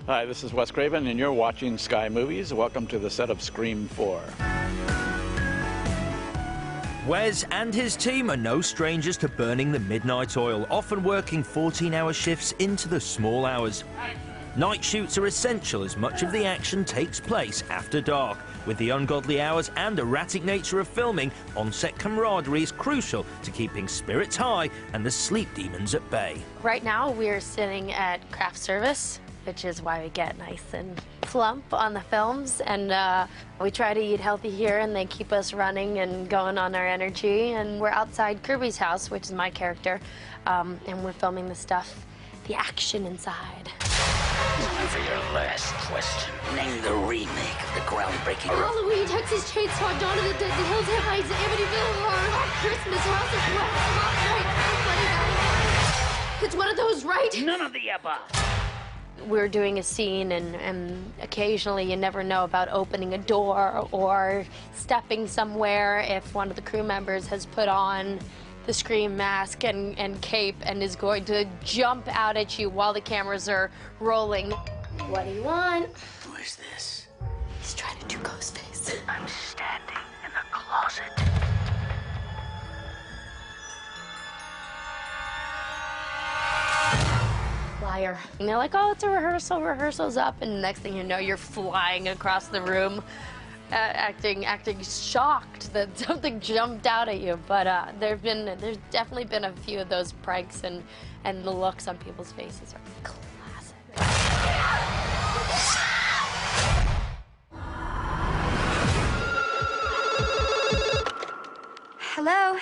Hi, this is Wes Craven, and you're watching Sky Movies. Welcome to the set of Scream 4. Wes and his team are no strangers to burning the midnight oil, often working 14-hour shifts into the small hours. Night shoots are essential as much of the action takes place after dark. With the ungodly hours and erratic nature of filming, on-set camaraderie is crucial to keeping spirits high and the sleep demons at bay. Right now, we're sitting at craft service, which is why we get nice and plump on the films. And we try to eat healthy here, and they keep us running and going on our energy. And we're outside Kirby's house, which is my character, and we're filming the stuff, the action inside. Time for your last question. Name the remake of the groundbreaking... Halloween, Texas Chainsaw, Dawn of the Dead, The Hills Have Eyes, Amityville Horror, Christmas, House of Wax, Hot Night, it's one of those, right? None of the above. We're doing a scene, and occasionally you never know about opening a door or stepping somewhere if one of the crew members has put on the Scream mask and cape and is going to jump out at you while the cameras are rolling. What do you want? Who is this? He's trying to do Ghostface. I'm standing in the closet. Liar. And they're like, oh, it's a rehearsal, rehearsal's up, and the next thing you know, you're flying across the room, acting shocked that something jumped out at you. But there's definitely been a few of those pranks, and the looks on people's faces are classic. Hello?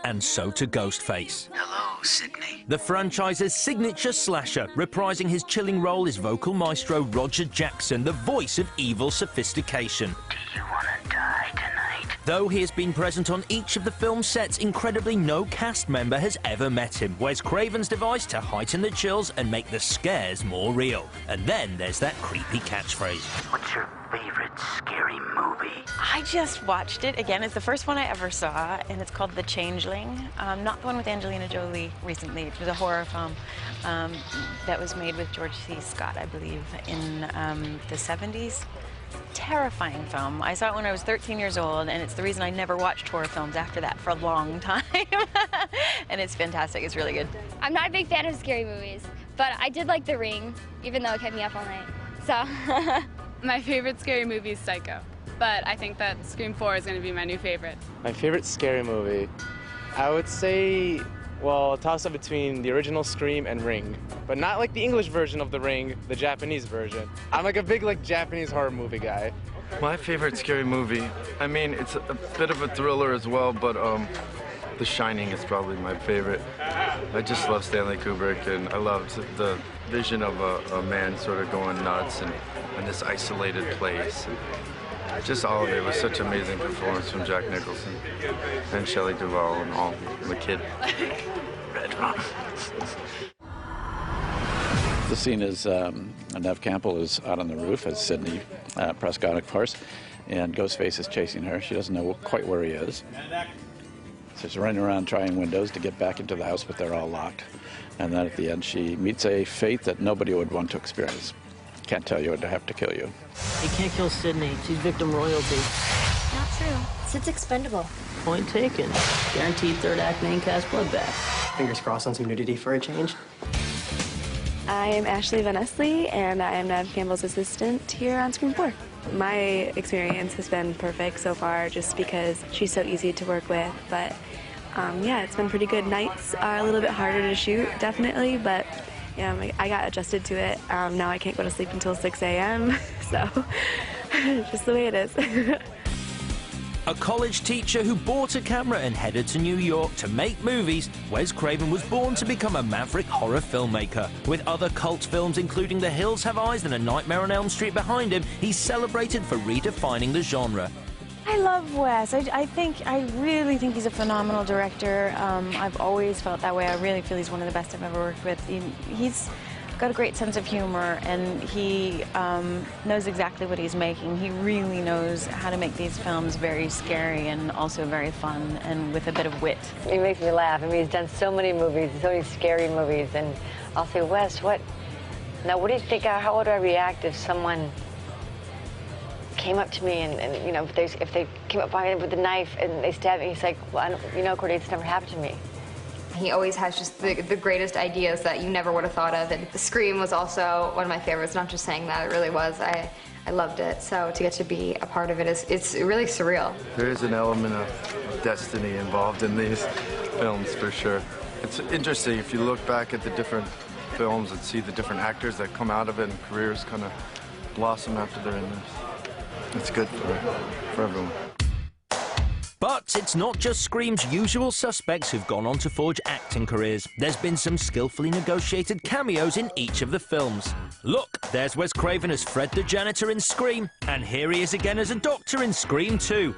And so to Ghostface. Hello, Sydney. The franchise's signature slasher, reprising his chilling role is vocal maestro Roger Jackson, the voice of evil sophistication. Do you want to die tonight? Though he has been present on each of the film sets, incredibly no cast member has ever met him. Wes Craven's device to heighten the chills and make the scares more real. And then there's that creepy catchphrase. What's your favorite scary movie? I just watched it again. It's the first one I ever saw, and it's called The Changeling. Not the one with Angelina Jolie recently. It was a horror film that was made with George C. Scott, I believe, in the 70s. Terrifying film. I saw it when I was 13 years old, and it's the reason I never watched horror films after that for a long time. And it's fantastic. It's really good. I'm not a big fan of scary movies, but I did like The Ring, even though it kept me up all night. So. My favorite scary movie is Psycho, but I think that Scream 4 is going to be my new favorite. My favorite scary movie, I would say, well, a toss-up between the original Scream and Ring, but not like the English version of The Ring, the Japanese version. I'm like a big Japanese horror movie guy. My favorite scary movie, I mean, it's a bit of a thriller as well, but The Shining is probably my favorite. I just love Stanley Kubrick, and I loved the vision of a man sort of going nuts and in this isolated place. And just all of it was such amazing performance from Jack Nicholson and Shelley Duvall and all the kid. Red Rum. The scene is Neve Campbell is out on the roof as Sidney Prescott, of course, and Ghostface is chasing her. She doesn't know quite where he is. So she's running around trying windows to get back into the house, but they're all locked. And then at the end, she meets a fate that nobody would want to experience. Can't tell you, I'd have to kill you. You can't kill Sydney. She's victim royalty. Not true. Sid's expendable. Point taken. Guaranteed third act main cast bloodbath. Fingers crossed on some nudity for a change. I am Ashley Van Esley, and I am Neve Campbell's assistant here on Scream 4. My experience has been perfect so far just because she's so easy to work with, but yeah, it's been pretty good. Nights are a little bit harder to shoot, definitely, but yeah, I got adjusted to it. Now I can't go to sleep until 6 a.m., so just the way it is. A college teacher who bought a camera and headed to New York to make movies, Wes Craven was born to become a maverick horror filmmaker. With other cult films including The Hills Have Eyes and A Nightmare on Elm Street behind him, he's celebrated for redefining the genre. I love Wes. I really think he's a phenomenal director. I've always felt that way. I really feel he's one of the best I've ever worked with. He's got a great sense of humor, and he knows exactly what he's making. He really knows how to make these films very scary and also very fun and with a bit of wit. He makes me laugh. I mean, he's done so many movies, so many scary movies, and I'll say, Wes, what Now, what do you think, how would I react if someone came up to me and you know, if they came up behind me with a knife and they stabbed me? He's like, well, I don't, you know, Cordy, it's never happened to me. He always has just the greatest ideas that you never would have thought of. And the Scream was also one of my favorites, not just saying that, it really was. I loved it, so to get to be a part of it it's really surreal. There is an element of destiny involved in these films, for sure. It's interesting if you look back at the different films and see the different actors that come out of it and careers kind of blossom after they're in this. It's good for everyone. But it's not just Scream's usual suspects who've gone on to forge acting careers. There's been some skillfully negotiated cameos in each of the films. Look, there's Wes Craven as Fred the janitor in Scream, and here he is again as a doctor in Scream 2.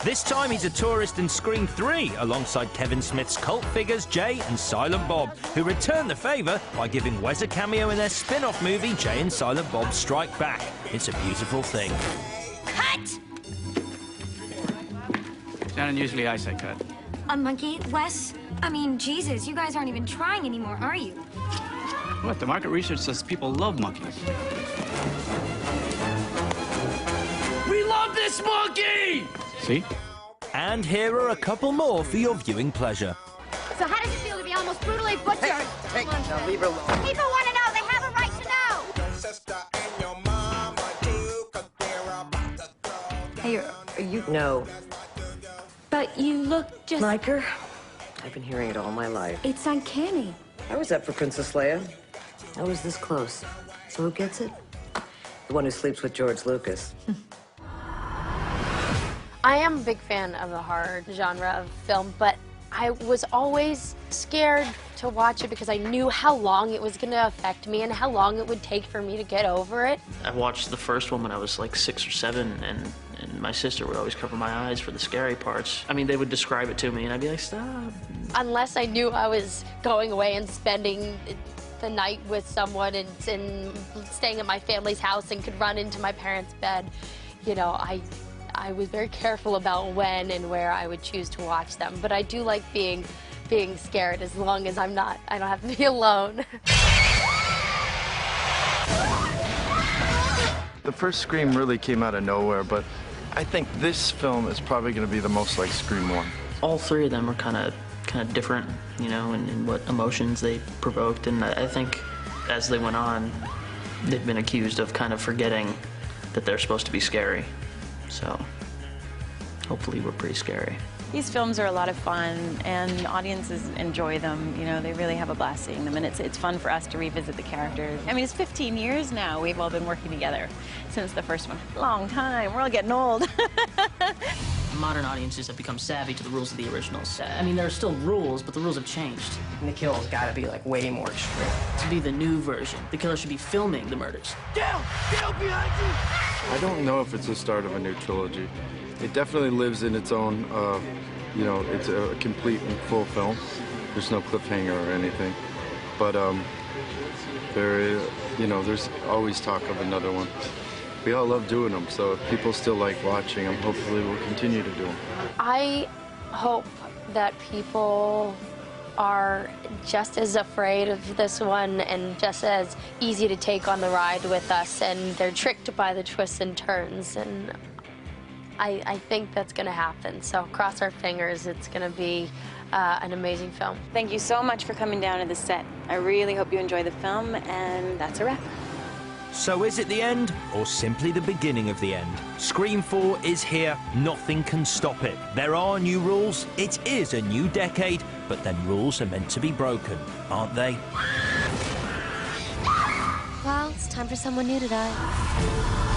This time he's a tourist in Scream 3, alongside Kevin Smith's cult figures Jay and Silent Bob, who return the favour by giving Wes a cameo in their spin-off movie Jay and Silent Bob Strike Back. It's a beautiful thing. Cut! Shannon, usually I say cut. A monkey? Wes? I mean, Jesus, you guys aren't even trying anymore, are you? What? The market research says people love monkeys. We love this monkey! See? And here are a couple more for your viewing pleasure. So how does it feel to be almost brutally butchered? Hey, now leave her alone. People want to know. They have a right to know. Hey, are you... No. But you look just... Like her? I've been hearing it all my life. It's uncanny. I was up for Princess Leia. I was this close. So who gets it? The one who sleeps with George Lucas. I am a big fan of the horror genre of film, but I was always scared to watch it because I knew how long it was going to affect me and how long it would take for me to get over it. I watched the first one when I was like 6 or 7, and my sister would always cover my eyes for the scary parts. I mean, they would describe it to me, and I'd be like, stop. Unless I knew I was going away and spending the night with someone and staying at my family's house and could run into my parents' bed, you know, I was very careful about when and where I would choose to watch them. But I do like being scared as long as I don't have to be alone. The first Scream really came out of nowhere, but I think this film is probably going to be the most like Scream 1. All three of them are kind of different, you know, in what emotions they provoked. And I think as they went on, they've been accused of kind of forgetting that they're supposed to be scary. So hopefully we're pretty scary. These films are a lot of fun, and audiences enjoy them. You know, they really have a blast seeing them, and it's fun for us to revisit the characters. I mean, it's 15 years now we've all been working together since the first one. Long time. We're all getting old. Modern audiences have become savvy to the rules of the originals. I mean, there are still rules, but the rules have changed. And the kill's gotta be, like, way more strict. To be the new version, the killer should be filming the murders. Down! Down behind you! I don't know if it's the start of a new trilogy. It definitely lives in its own, you know, it's a complete and full film. There's no cliffhanger or anything. But there is, you know, there's always talk of another one. We all love doing them, so if people still like watching them, hopefully we'll continue to do them. I hope that people are just as afraid of this one and just as easy to take on the ride with us, and they're tricked by the twists and turns, and I think that's going to happen. So cross our fingers, it's going to be an amazing film. Thank you so much for coming down to the set. I really hope you enjoy the film, and that's a wrap. So is it the end, or simply the beginning of the end? Scream 4 is here. Nothing can stop it. There are new rules. It is a new decade, but then rules are meant to be broken, aren't they? Well, it's time for someone new to die.